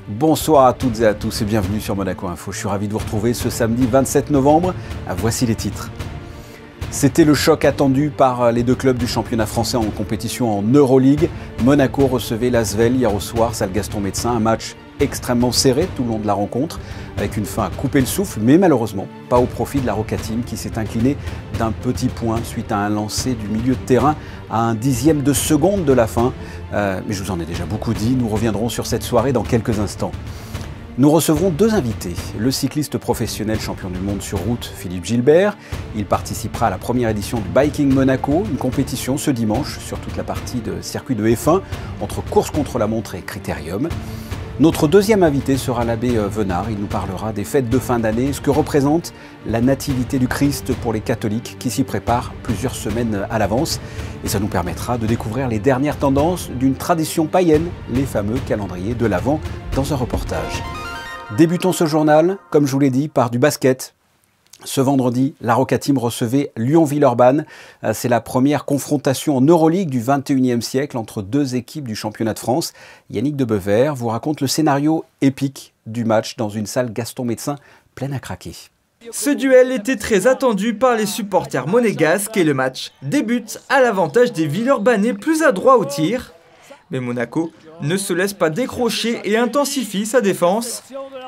Bonsoir à toutes et à tous et bienvenue sur Monaco Info. Je suis ravi de vous retrouver ce samedi 27 novembre. Voici les titres. C'était le choc attendu par les deux clubs du championnat français en compétition en Euroleague. Monaco recevait l'Asvel hier au soir, salle Gaston Médecin, un match extrêmement serré tout le long de la rencontre, avec une fin à couper le souffle, mais malheureusement pas au profit de la Roca Team qui s'est inclinée d'un petit point suite à un lancer du milieu de terrain à un dixième de seconde de la fin. Mais je vous en ai déjà beaucoup dit, nous reviendrons sur cette soirée dans quelques instants. Nous recevrons deux invités. Le cycliste professionnel champion du monde sur route, Philippe Gilbert. Il participera à la première édition du Biking Monaco, une compétition ce dimanche sur toute la partie de circuit de F1 entre course contre la montre et critérium. Notre deuxième invité sera l'abbé Venard. Il nous parlera des fêtes de fin d'année, ce que représente la nativité du Christ pour les catholiques qui s'y préparent plusieurs semaines à l'avance. Et ça nous permettra de découvrir les dernières tendances d'une tradition païenne, les fameux calendriers de l'Avent, dans un reportage. Débutons ce journal, comme je vous l'ai dit, par du basket. Ce vendredi, la Roca Team recevait Lyon-Villeurbanne. C'est la première confrontation en Euroleague du 21e siècle entre deux équipes du championnat de France. Yannick Debever vous raconte le scénario épique du match dans une salle Gaston Médecin pleine à craquer. Ce duel était très attendu par les supporters monégasques et le match débute à l'avantage des Villeurbanais plus adroits au tir. Mais Monaco ne se laisse pas décrocher et intensifie sa défense.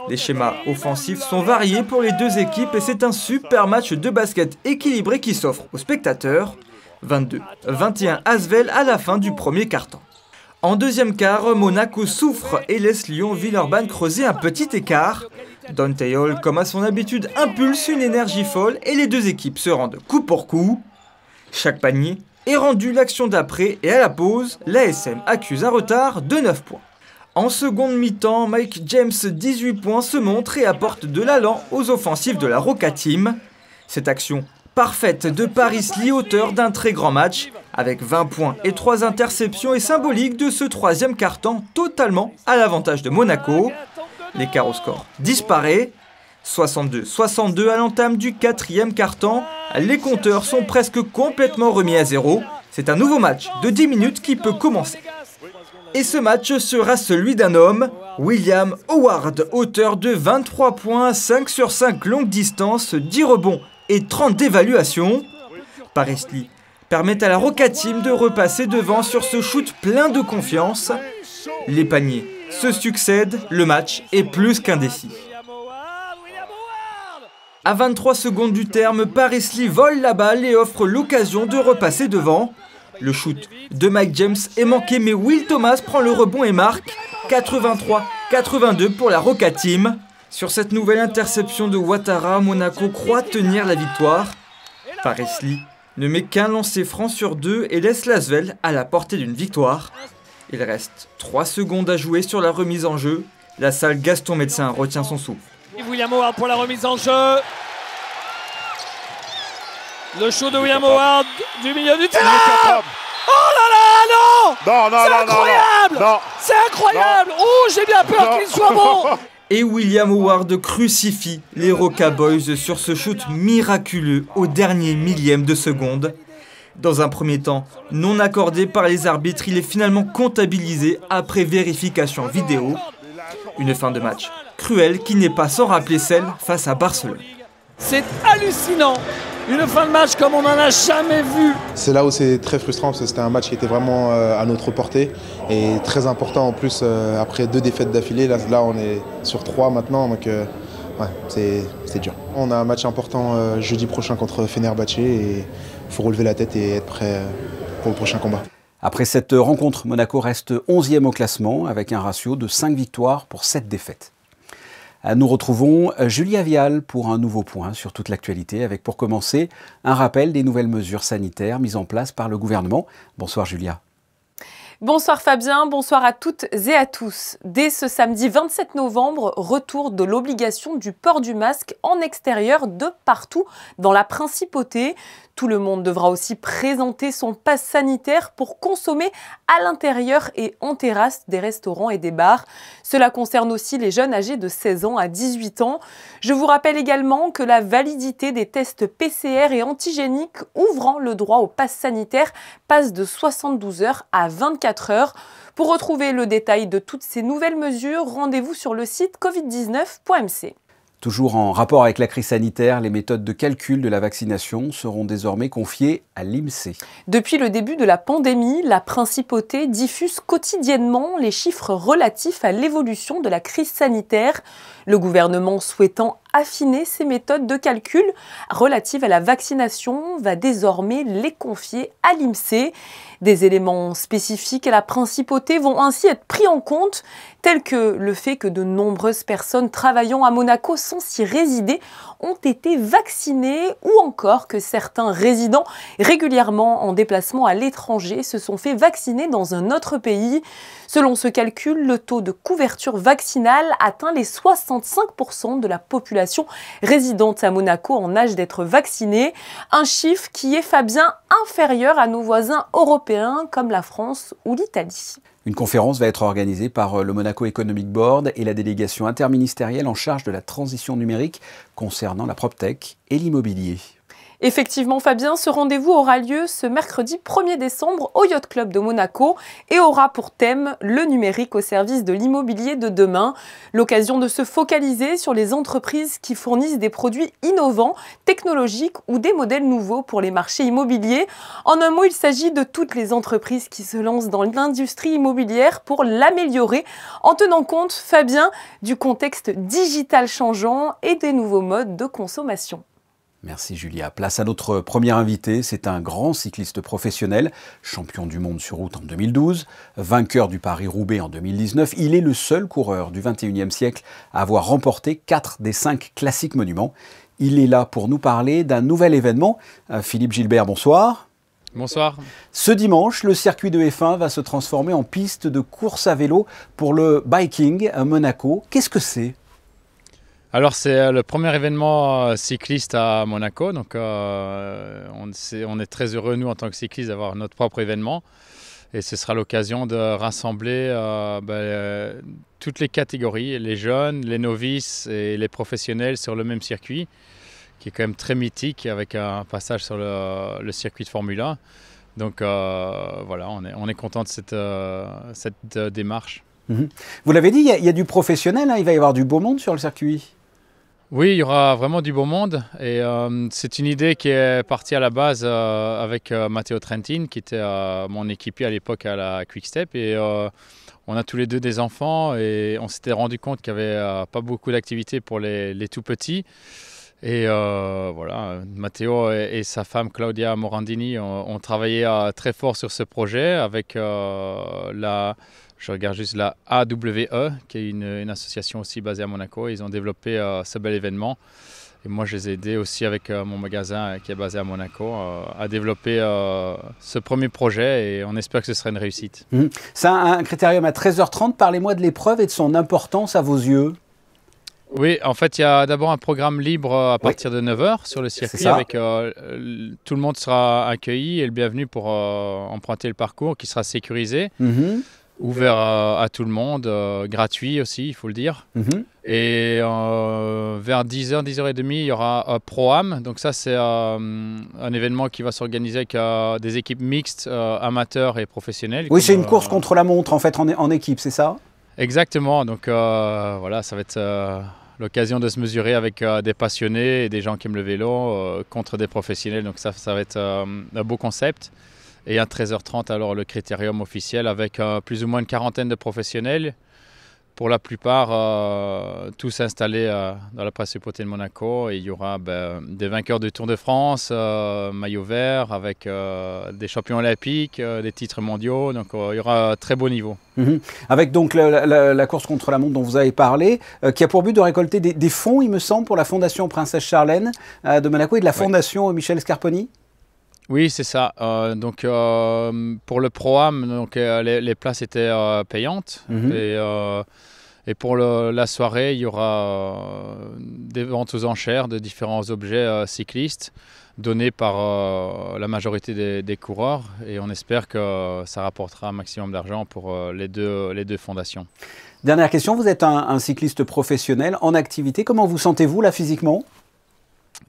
Les schémas offensifs sont variés pour les deux équipes et c'est un super match de basket équilibré qui s'offre aux spectateurs. 22-21 Asvel à la fin du premier quart-temps. En deuxième quart, Monaco souffre et laisse Lyon-Villeurbanne creuser un petit écart. Dante Hall, comme à son habitude, impulse une énergie folle et les deux équipes se rendent coup pour coup. Chaque panier est rendu l'action d'après et à la pause, l'ASM accuse un retard de 9 points. En seconde mi-temps, Mike James, 18 points, se montre et apporte de l'allant aux offensives de la Roca Team. Cette action parfaite de Paris Lee, auteur d'un très grand match, avec 20 points et 3 interceptions, est symbolique de ce troisième quart-temps totalement à l'avantage de Monaco. L'écart au score disparaît. 62-62 à l'entame du quatrième quart-temps. Les compteurs sont presque complètement remis à zéro. C'est un nouveau match de 10 minutes qui peut commencer. Et ce match sera celui d'un homme, William Howard, auteur de 23 points, 5 sur 5 longue distance, 10 rebonds et 30 d'évaluation. Paris Lee permet à la Roca Team de repasser devant sur ce shoot plein de confiance. Les paniers se succèdent, le match est plus qu'indécis. À 23 secondes du terme, Paris Lee vole la balle et offre l'occasion de repasser devant. Le shoot de Mike James est manqué, mais Will Thomas prend le rebond et marque 83-82 pour la Roca Team. Sur cette nouvelle interception de Ouattara, Monaco croit tenir la victoire. Paris Lee ne met qu'un lancer franc sur deux et laisse l'Asvel à la portée d'une victoire. Il reste 3 secondes à jouer sur la remise en jeu. La salle Gaston Médecin retient son souffle. William Howard pour la remise en jeu. Le shoot de William Howard du milieu du terrain. Oh là là, non, c'est incroyable. C'est incroyable. Oh, j'ai bien peur qu'il soit bon. Et William Howard crucifie les Roca Boys sur ce shoot miraculeux au dernier millième de seconde. Dans un premier temps, non accordé par les arbitres, il est finalement comptabilisé après vérification vidéo. Une fin de match cruelle qui n'est pas sans rappeler celle face à Barcelone. C'est hallucinant. Une fin de match comme on n'en a jamais vu. C'est là où c'est très frustrant parce que c'était un match qui était vraiment à notre portée et très important en plus après 2 défaites d'affilée. Là on est sur 3 maintenant, donc ouais, c'est dur. On a un match important jeudi prochain contre Fenerbahçe et il faut relever la tête et être prêt pour le prochain combat. Après cette rencontre, Monaco reste 11e au classement avec un ratio de 5 victoires pour 7 défaites. Nous retrouvons Julia Vial pour un nouveau point sur toute l'actualité avec pour commencer un rappel des nouvelles mesures sanitaires mises en place par le gouvernement. Bonsoir Julia. Bonsoir Fabien, bonsoir à toutes et à tous. Dès ce samedi 27 novembre, retour de l'obligation du port du masque en extérieur de partout dans la principauté. Tout le monde devra aussi présenter son pass sanitaire pour consommer à l'intérieur et en terrasse des restaurants et des bars. Cela concerne aussi les jeunes âgés de 16 ans à 18 ans. Je vous rappelle également que la validité des tests PCR et antigéniques ouvrant le droit au pass sanitaire passe de 72 heures à 24 heures. Pour retrouver le détail de toutes ces nouvelles mesures, rendez-vous sur le site covid19.mc. Toujours en rapport avec la crise sanitaire, les méthodes de calcul de la vaccination seront désormais confiées à l'INSEE. Depuis le début de la pandémie, la Principauté diffuse quotidiennement les chiffres relatifs à l'évolution de la crise sanitaire. Le gouvernement souhaitant affiner ses méthodes de calcul relatives à la vaccination va désormais les confier à l'INSEE. Des éléments spécifiques à la Principauté vont ainsi être pris en compte, tels que le fait que de nombreuses personnes travaillant à Monaco sans s'y résider ont été vaccinées ou encore que certains résidents régulièrement en déplacement à l'étranger se sont fait vacciner dans un autre pays. Selon ce calcul, le taux de couverture vaccinale atteint les 65% de la population résidente à Monaco en âge d'être vaccinée, un chiffre qui est, Fabien, inférieur à nos voisins européens comme la France ou l'Italie. Une conférence va être organisée par le Monaco Economic Board et la délégation interministérielle en charge de la transition numérique concernant la PropTech et l'immobilier. Effectivement, Fabien, ce rendez-vous aura lieu ce mercredi 1er décembre au Yacht Club de Monaco et aura pour thème le numérique au service de l'immobilier de demain. L'occasion de se focaliser sur les entreprises qui fournissent des produits innovants, technologiques ou des modèles nouveaux pour les marchés immobiliers. En un mot, il s'agit de toutes les entreprises qui se lancent dans l'industrie immobilière pour l'améliorer en tenant compte, Fabien, du contexte digital changeant et des nouveaux modes de consommation. Merci Julia. Place à notre premier invité. C'est un grand cycliste professionnel, champion du monde sur route en 2012, vainqueur du Paris-Roubaix en 2019. Il est le seul coureur du 21e siècle à avoir remporté 4 des 5 classiques monuments. Il est là pour nous parler d'un nouvel événement. Philippe Gilbert, bonsoir. Bonsoir. Ce dimanche, le circuit de F1 va se transformer en piste de course à vélo pour le biking à Monaco. Qu'est-ce que c'est ? Alors c'est le premier événement cycliste à Monaco, donc on est très heureux nous en tant que cyclistes d'avoir notre propre événement et ce sera l'occasion de rassembler toutes les catégories, les jeunes, les novices et les professionnels sur le même circuit qui est quand même très mythique avec un passage sur le circuit de Formule 1. Donc voilà, on est content de cette démarche. Vous l'avez dit, il y a du professionnel, hein, il va y avoir du beau monde sur le circuit. Oui, il y aura vraiment du beau monde et c'est une idée qui est partie à la base avec Matteo Trentin qui était mon équipier à l'époque à la Quick Step et on a tous les deux des enfants et on s'était rendu compte qu'il n'y avait pas beaucoup d'activités pour les tout petits et voilà, Matteo et sa femme Claudia Morandini ont travaillé très fort sur ce projet avec je regarde juste la AWE, qui est une association aussi basée à Monaco. Ils ont développé ce bel événement. Et moi, je les ai aidés aussi avec mon magasin qui est basé à Monaco à développer ce premier projet et on espère que ce sera une réussite. C'est un critérium à 13h30. Parlez-moi de l'épreuve et de son importance à vos yeux. Oui, en fait, il y a d'abord un programme libre à partir de 9h sur le circuit. Avec, tout le monde sera accueilli et le bienvenu pour emprunter le parcours qui sera sécurisé. Ouvert à tout le monde, gratuit aussi, il faut le dire. Et vers 10h, 10h30, il y aura Pro-Am. Donc ça, c'est un événement qui va s'organiser avec des équipes mixtes, amateurs et professionnels. Oui, c'est une course contre la montre, en fait, en équipe, c'est ça ? Exactement. Donc voilà, ça va être l'occasion de se mesurer avec des passionnés et des gens qui aiment le vélo contre des professionnels. Donc ça va être un beau concept. Et à 13h30, alors le critérium officiel avec plus ou moins une quarantaine de professionnels. Pour la plupart, tous installés dans la Principauté de Monaco. Et il y aura des vainqueurs du Tour de France, maillot vert, avec des champions olympiques, des titres mondiaux. Donc il y aura un très beau niveau. Avec donc la course contre la montre dont vous avez parlé, qui a pour but de récolter des fonds, il me semble, pour la Fondation Princesse Charlène de Monaco et de la Fondation Michel Scarponi. Oui, c'est ça. Donc, pour le Pro-Am, donc, les places étaient payantes. Et pour la soirée, il y aura des ventes aux enchères de différents objets cyclistes donnés par la majorité des coureurs. Et on espère que ça rapportera un maximum d'argent pour les deux fondations. Dernière question, vous êtes un cycliste professionnel en activité. Comment vous sentez-vous là physiquement ?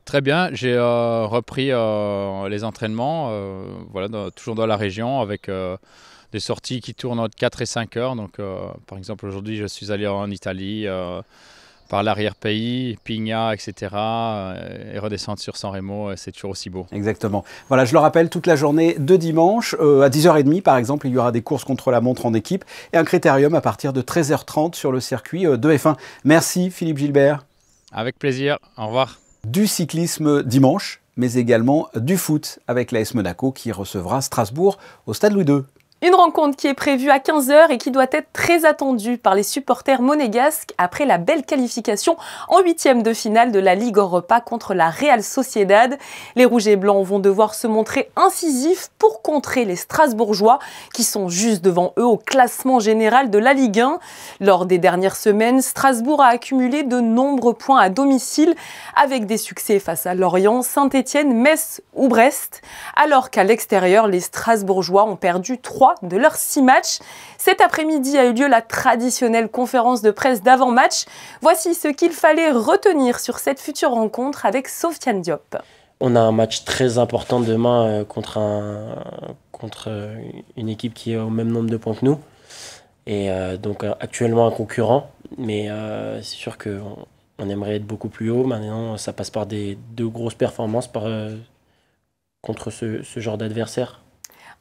Très bien, j'ai repris les entraînements, toujours dans la région avec des sorties qui tournent entre 4 et 5 heures. Donc, par exemple, aujourd'hui, je suis allé en Italie par l'arrière-pays, Pigna, etc. Et redescendre sur San Remo, c'est toujours aussi beau. Exactement. Voilà, je le rappelle, toute la journée de dimanche, à 10h30 par exemple, il y aura des courses contre la montre en équipe et un critérium à partir de 13h30 sur le circuit de F1. Merci Philippe Gilbert. Avec plaisir, au revoir. Du cyclisme dimanche, mais également du foot avec l'AS Monaco qui recevra Strasbourg au Stade Louis II. Une rencontre qui est prévue à 15h et qui doit être très attendue par les supporters monégasques après la belle qualification en 8e de finale de la Ligue Europa contre la Real Sociedad. Les Rouges et Blancs vont devoir se montrer incisifs pour contrer les Strasbourgeois qui sont juste devant eux au classement général de la Ligue 1. Lors des dernières semaines, Strasbourg a accumulé de nombreux points à domicile avec des succès face à Lorient, Saint-Étienne, Metz ou Brest, alors qu'à l'extérieur, les Strasbourgeois ont perdu 3 de leurs 6 matchs. Cet après-midi a eu lieu la traditionnelle conférence de presse d'avant-match. Voici ce qu'il fallait retenir sur cette future rencontre avec Sofiane Diop. On a un match très important demain contre une équipe qui est au même nombre de points que nous. Et donc actuellement un concurrent. Mais c'est sûr qu'on aimerait être beaucoup plus haut. Maintenant, ça passe par de grosses performances contre ce genre d'adversaire.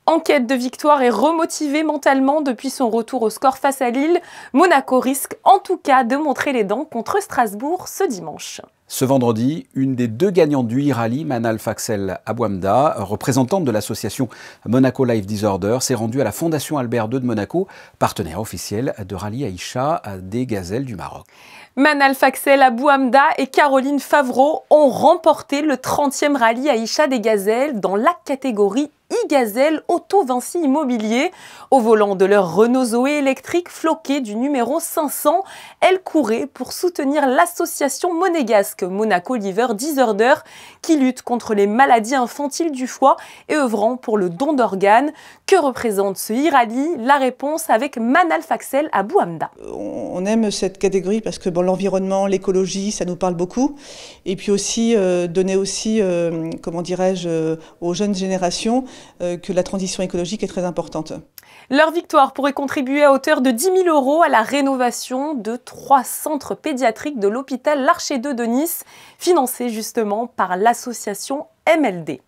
En quête de victoire et remotivé mentalement depuis son retour au score face à Lille, Monaco risque en tout cas de montrer les dents contre Strasbourg ce dimanche. Ce vendredi, une des 2 gagnantes du e-rallye, Manal Faxel Abouamda, représentante de l'association Monaco Life Disorder, s'est rendue à la Fondation Albert II de Monaco, partenaire officiel de Rallye Aïcha des Gazelles du Maroc. Manal Faxel Abouamda et Caroline Favreau ont remporté le 30e Rallye Aïcha des Gazelles dans la catégorie e-Gazelle Auto Vinci Immobilier. Au volant de leur Renault Zoé électrique floquée du numéro 500, elles couraient pour soutenir l'association monégasque Monaco Liver Disorder qui lutte contre les maladies infantiles du foie et œuvrant pour le don d'organes. Que représente ce e-rallye? La réponse avec Manal Faxel Abouamda. On aime cette catégorie parce que l'environnement, l'écologie, ça nous parle beaucoup. Et puis aussi donner aussi, comment dirais-je, aux jeunes générations que la transition écologique est très importante. Leur victoire pourrait contribuer à hauteur de 10 000 € à la rénovation de 3 centres pédiatriques de l'hôpital L'Archer II de Nice, financés justement par l'association MLD.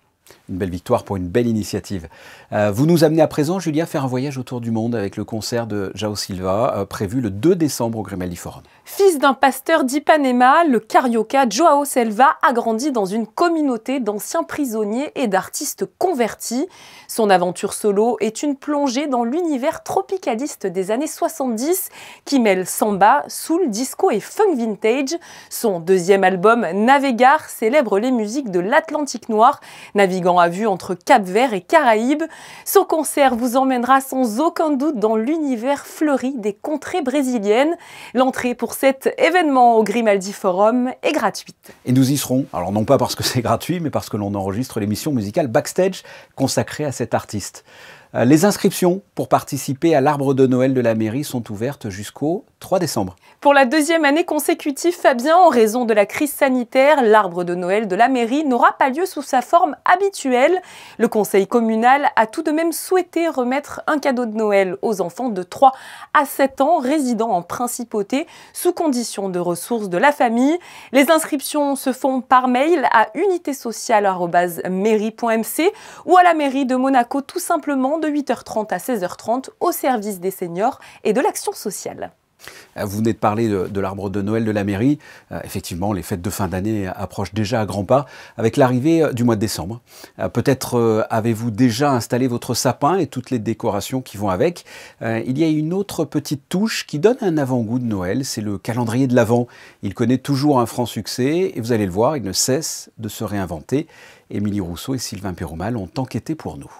Une belle victoire pour une belle initiative. Vous nous amenez à présent, Julia, faire un voyage autour du monde avec le concert de João Silva, prévu le 2 décembre au Grimaldi Forum. Fils d'un pasteur d'Ipanema, le carioca João Silva a grandi dans une communauté d'anciens prisonniers et d'artistes convertis. Son aventure solo est une plongée dans l'univers tropicaliste des années 70 qui mêle samba, soul, disco et funk vintage. Son 2e album, Navegar, célèbre les musiques de l'Atlantique noir, naviguant à vue entre Cap-Vert et Caraïbes. Son concert vous emmènera sans aucun doute dans l'univers fleuri des contrées brésiliennes. L'entrée pour cet événement au Grimaldi Forum est gratuite. Et nous y serons, alors non pas parce que c'est gratuit, mais parce que l'on enregistre l'émission musicale Backstage consacrée à cet artiste. Les inscriptions pour participer à l'arbre de Noël de la mairie sont ouvertes jusqu'au 3 décembre. Pour la 2e année consécutive, Fabien, en raison de la crise sanitaire, l'arbre de Noël de la mairie n'aura pas lieu sous sa forme habituelle. Le conseil communal a tout de même souhaité remettre un cadeau de Noël aux enfants de 3 à 7 ans résidant en principauté sous condition de ressources de la famille. Les inscriptions se font par mail à unitésociale@mairie.mc ou à la mairie de Monaco tout simplement de 8h30 à 16h30 au service des seniors et de l'action sociale. Vous venez de parler de l'arbre de Noël de la mairie. Effectivement, les fêtes de fin d'année approchent déjà à grands pas avec l'arrivée du mois de décembre. Peut-être avez-vous déjà installé votre sapin et toutes les décorations qui vont avec. Il y a une autre petite touche qui donne un avant-goût de Noël, c'est le calendrier de l'Avent. Il connaît toujours un franc succès et vous allez le voir, il ne cesse de se réinventer. Émilie Rousseau et Sylvain Péromal ont enquêté pour nous.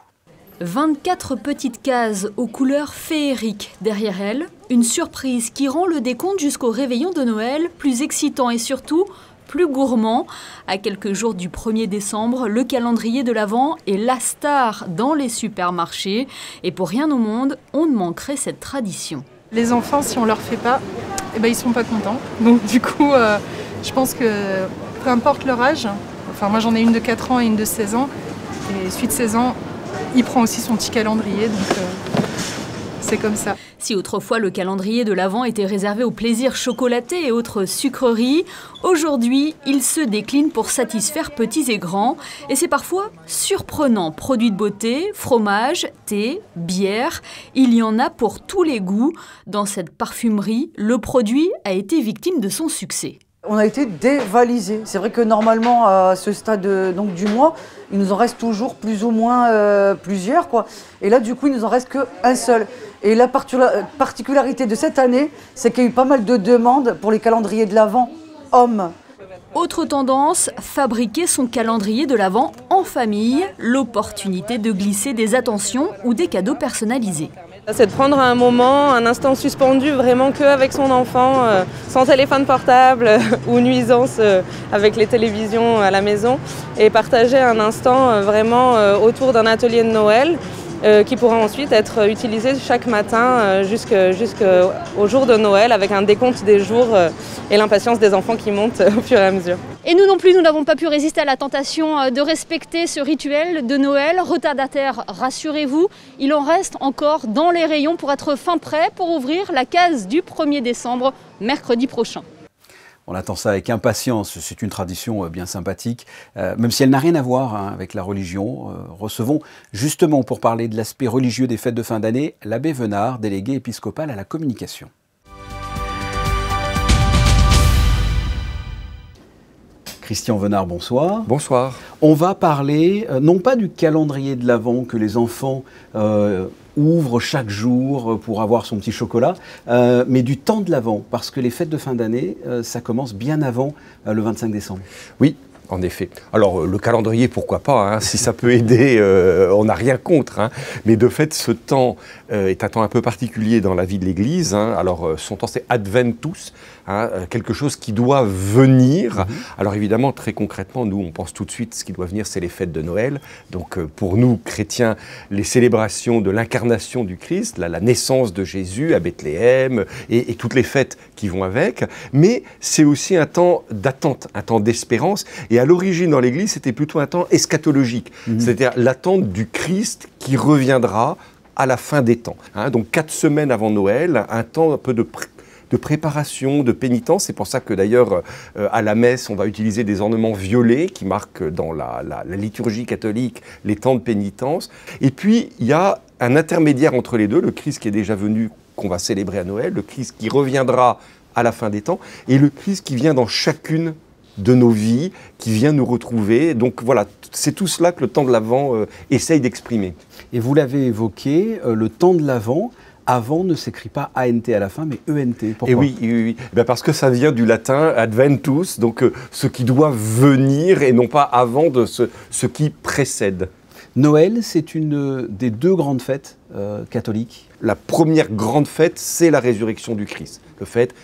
24 petites cases aux couleurs féeriques. Derrière elles, une surprise qui rend le décompte jusqu'au réveillon de Noël plus excitant et surtout plus gourmand. À quelques jours du 1er décembre, le calendrier de l'Avent est la star dans les supermarchés. Et pour rien au monde, on ne manquerait cette tradition. Les enfants, si on ne leur fait pas, ils ne sont pas contents. Donc du coup, je pense que peu importe leur âge, enfin moi j'en ai une de 4 ans et une de 16 ans, et suite de 16 ans, il prend aussi son petit calendrier, donc c'est comme ça. Si autrefois le calendrier de l'Avent était réservé aux plaisirs chocolatés et autres sucreries, aujourd'hui, il se décline pour satisfaire petits et grands. Et c'est parfois surprenant. Produits de beauté, fromage, thé, bière, il y en a pour tous les goûts. Dans cette parfumerie, le produit a été victime de son succès. On a été dévalisés. C'est vrai que normalement, à ce stade donc, du mois, il nous en reste toujours plus ou moins plusieurs, quoi. Et là, du coup, il nous en reste qu'un seul. Et la particularité de cette année, c'est qu'il y a eu pas mal de demandes pour les calendriers de l'Avent hommes. Autre tendance, fabriquer son calendrier de l'Avent en famille, l'opportunité de glisser des attentions ou des cadeaux personnalisés. C'est de prendre un moment, un instant suspendu vraiment qu'avec son enfant, sans téléphone portable ou nuisance avec les télévisions à la maison, et partager un instant vraiment autour d'un atelier de Noël qui pourra ensuite être utilisé chaque matin jusqu'au jour de Noël avec un décompte des jours et l'impatience des enfants qui monte au fur et à mesure. Et nous non plus, nous n'avons pas pu résister à la tentation de respecter ce rituel de Noël. Retardataires, rassurez-vous, il en reste encore dans les rayons pour être fin prêt pour ouvrir la case du 1er décembre, mercredi prochain. On attend ça avec impatience, c'est une tradition bien sympathique, même si elle n'a rien à voir avec la religion. Recevons justement pour parler de l'aspect religieux des fêtes de fin d'année, l'abbé Venard, délégué épiscopal à la communication. Christian Venard, bonsoir. Bonsoir. On va parler, non pas du calendrier de l'Avent que les enfants ouvrent chaque jour pour avoir son petit chocolat, mais du temps de l'Avent, parce que les fêtes de fin d'année, ça commence bien avant le 25 décembre. Oui. En effet. Alors, le calendrier, pourquoi pas, hein, si ça peut aider, on n'a rien contre. Hein, mais de fait, ce temps est un temps un peu particulier dans la vie de l'Église. Hein, alors, son temps, c'est Adventus, hein, quelque chose qui doit venir. Alors, évidemment, très concrètement, nous, on pense tout de suite, ce qui doit venir, c'est les fêtes de Noël. Donc, pour nous, chrétiens, les célébrations de l'incarnation du Christ, la naissance de Jésus à Bethléem et toutes les fêtes qui vont avec. Mais c'est aussi un temps d'attente, un temps d'espérance. Et à l'origine, dans l'Église, c'était plutôt un temps eschatologique, c'est-à-dire l'attente du Christ qui reviendra à la fin des temps. Hein, donc 4 semaines avant Noël, un temps un peu de préparation, de pénitence. C'est pour ça que d'ailleurs, à la messe, on va utiliser des ornements violets qui marquent dans la liturgie catholique les temps de pénitence. Et puis, il y a un intermédiaire entre les deux, le Christ qui est déjà venu, qu'on va célébrer à Noël, le Christ qui reviendra à la fin des temps, et le Christ qui vient dans chacune de nos vies, qui vient nous retrouver. Donc voilà, c'est tout cela que le temps de l'Avent essaye d'exprimer. Et vous l'avez évoqué, le temps de l'Avent, avant ne s'écrit pas ANT à la fin, mais ENT. Pourquoi ? Et oui. Ben parce que ça vient du latin adventus, donc ce qui doit venir et non pas avant de ce qui précède. Noël, c'est une des 2 grandes fêtes catholiques. La première grande fête, c'est la résurrection du Christ. Le fait,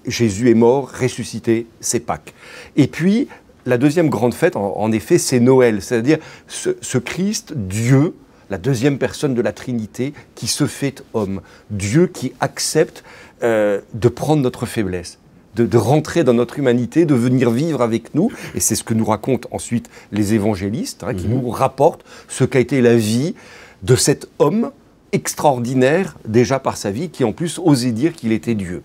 Jésus est mort, ressuscité, c'est Pâques. Et puis, la deuxième grande fête, en effet, c'est Noël. C'est-à-dire ce Christ, Dieu, la deuxième personne de la Trinité, qui se fait homme. Dieu qui accepte de prendre notre faiblesse, de rentrer dans notre humanité, de venir vivre avec nous. Et c'est ce que nous racontent ensuite les évangélistes, hein, qui nous rapportent ce qu'a été la vie de cet homme extraordinaire, déjà par sa vie, qui en plus osait dire qu'il était Dieu.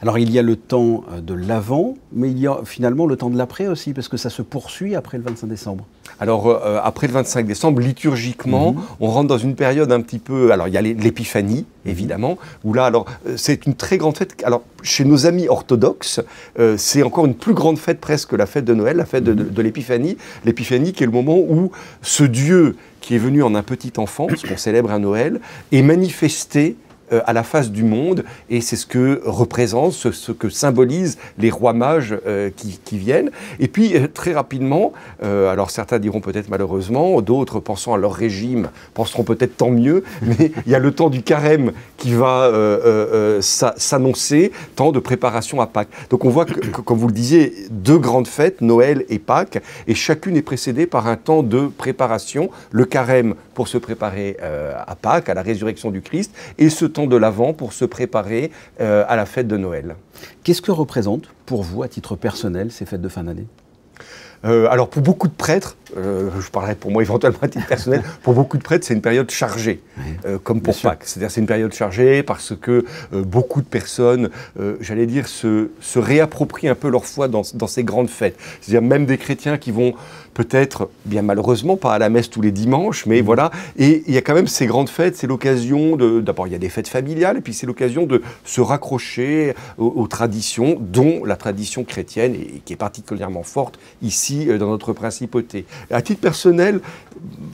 Alors il y a le temps de l'avant, mais il y a finalement le temps de l'après aussi, parce que ça se poursuit après le 25 décembre. Alors après le 25 décembre, liturgiquement, on rentre dans une période un petit peu... Alors il y a l'épiphanie, évidemment, où là, alors c'est une très grande fête. Alors chez nos amis orthodoxes, c'est encore une plus grande fête presque que la fête de Noël, la fête de l'épiphanie. L'épiphanie qui est le moment où ce Dieu qui est venu en un petit enfant, ce qu'on célèbre à Noël, est manifesté à la face du monde, et c'est ce que représente, ce que symbolisent les rois mages qui viennent. Et puis très rapidement, alors certains diront peut-être malheureusement, d'autres pensant à leur régime penseront peut-être tant mieux, mais il y a le temps du carême qui va s'annoncer, temps de préparation à Pâques. Donc on voit que, comme vous le disiez, 2 grandes fêtes, Noël et Pâques, et chacune est précédée par un temps de préparation, le carême pour se préparer à Pâques, à la résurrection du Christ, et ce temps de l'Avent pour se préparer à la fête de Noël. Qu'est-ce que représentent pour vous, à titre personnel, ces fêtes de fin d'année ? Alors pour beaucoup de prêtres, je parlerai pour moi éventuellement à titre personnel, pour beaucoup de prêtres, c'est une période chargée, comme pour Pâques. C'est-à-dire c'est une période chargée parce que beaucoup de personnes, j'allais dire, se réapproprient un peu leur foi dans ces grandes fêtes. C'est-à-dire même des chrétiens qui vont peut-être, bien malheureusement, pas à la messe tous les dimanches, mais voilà. Et il y a quand même ces grandes fêtes, c'est l'occasion d'abord il y a des fêtes familiales, et puis c'est l'occasion de se raccrocher aux traditions, dont la tradition chrétienne, et qui est particulièrement forte ici dans notre principauté. À titre personnel...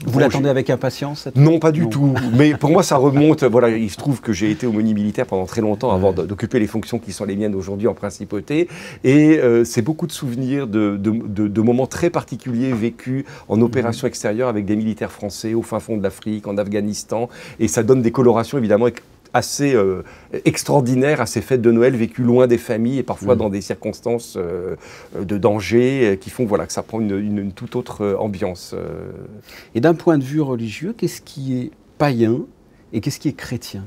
Vous l'attendez avec impatience Non, pas du tout. Mais pour moi, ça remonte... Voilà, il se trouve que j'ai été aumônier militaire pendant très longtemps avant d'occuper les fonctions qui sont les miennes aujourd'hui en principauté. Et c'est beaucoup de souvenirs de moments très particuliers vécus en opération extérieure avec des militaires français au fin fond de l'Afrique, en Afghanistan. Et ça donne des colorations, évidemment, assez extraordinaires à ces fêtes de Noël vécues loin des familles et parfois dans des circonstances de danger qui font que ça prend une toute autre ambiance. Et d'un point de vue religieux, qu'est-ce qui est païen et qu'est-ce qui est chrétien ?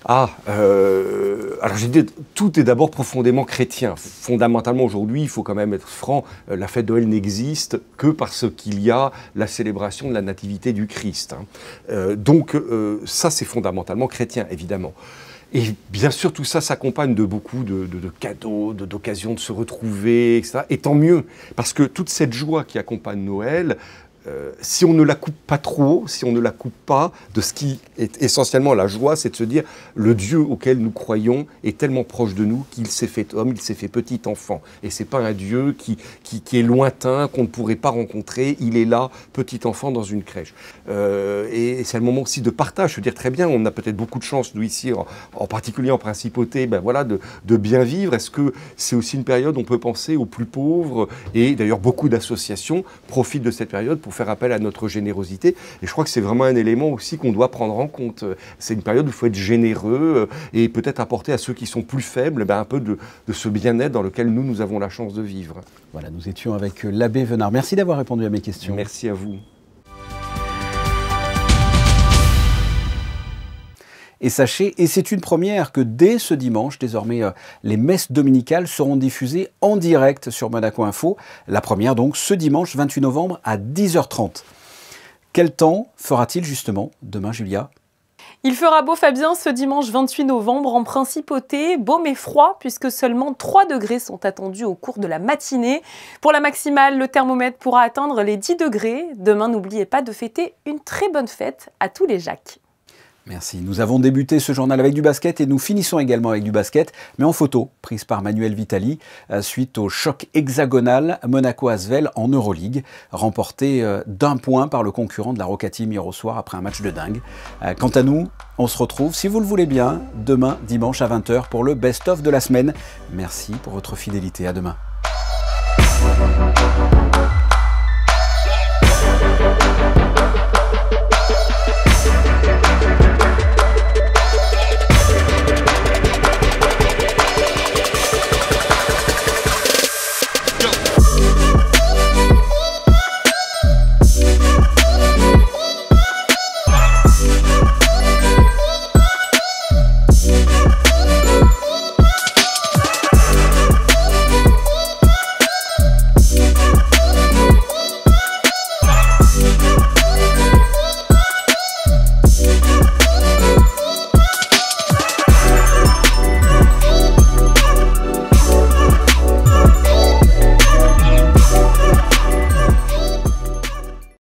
Alors j'ai dit, tout est d'abord profondément chrétien. Fondamentalement aujourd'hui, il faut quand même être franc, la fête de Noël n'existe que parce qu'il y a la célébration de la nativité du Christ. Donc ça c'est fondamentalement chrétien, évidemment. Et bien sûr, tout ça s'accompagne de beaucoup de cadeaux, d'occasions de se retrouver, etc. Et tant mieux, parce que toute cette joie qui accompagne Noël, si on ne la coupe pas trop, si on ne la coupe pas de ce qui est essentiellement la joie, c'est de se dire le Dieu auquel nous croyons est tellement proche de nous qu'il s'est fait homme, il s'est fait petit enfant. Et c'est pas un Dieu qui est lointain, qu'on ne pourrait pas rencontrer, il est là, petit enfant dans une crèche. Et c'est un moment aussi de partage, je veux dire très bien, on a peut-être beaucoup de chance, nous ici, en particulier en principauté, de bien vivre. Est-ce que c'est aussi une période où on peut penser aux plus pauvres? Et d'ailleurs beaucoup d'associations profitent de cette période pour faire appel à notre générosité. Et je crois que c'est vraiment un élément aussi qu'on doit prendre en compte. C'est une période où il faut être généreux et peut-être apporter à ceux qui sont plus faibles un peu de ce bien-être dans lequel nous avons la chance de vivre. Voilà, nous étions avec l'abbé Venard. Merci d'avoir répondu à mes questions. Merci à vous. Et sachez, et c'est une première, que dès ce dimanche, désormais, les messes dominicales seront diffusées en direct sur Monaco Info. La première donc ce dimanche 28 novembre à 10h30. Quel temps fera-t-il justement demain, Julia ? Il fera beau, Fabien, ce dimanche 28 novembre en principauté, beau mais froid puisque seulement 3 degrés sont attendus au cours de la matinée. Pour la maximale, le thermomètre pourra atteindre les 10 degrés. Demain, n'oubliez pas de fêter une très bonne fête à tous les Jacques. Merci. Nous avons débuté ce journal avec du basket et nous finissons également avec du basket, mais en photo, prise par Manuel Vitali, suite au choc hexagonal Monaco-Asvel en Euroleague, remporté d'1 point par le concurrent de la Roca Team hier au soir après un match de dingue. Quant à nous, on se retrouve, si vous le voulez bien, demain, dimanche à 20h pour le best-of de la semaine. Merci pour votre fidélité. À demain.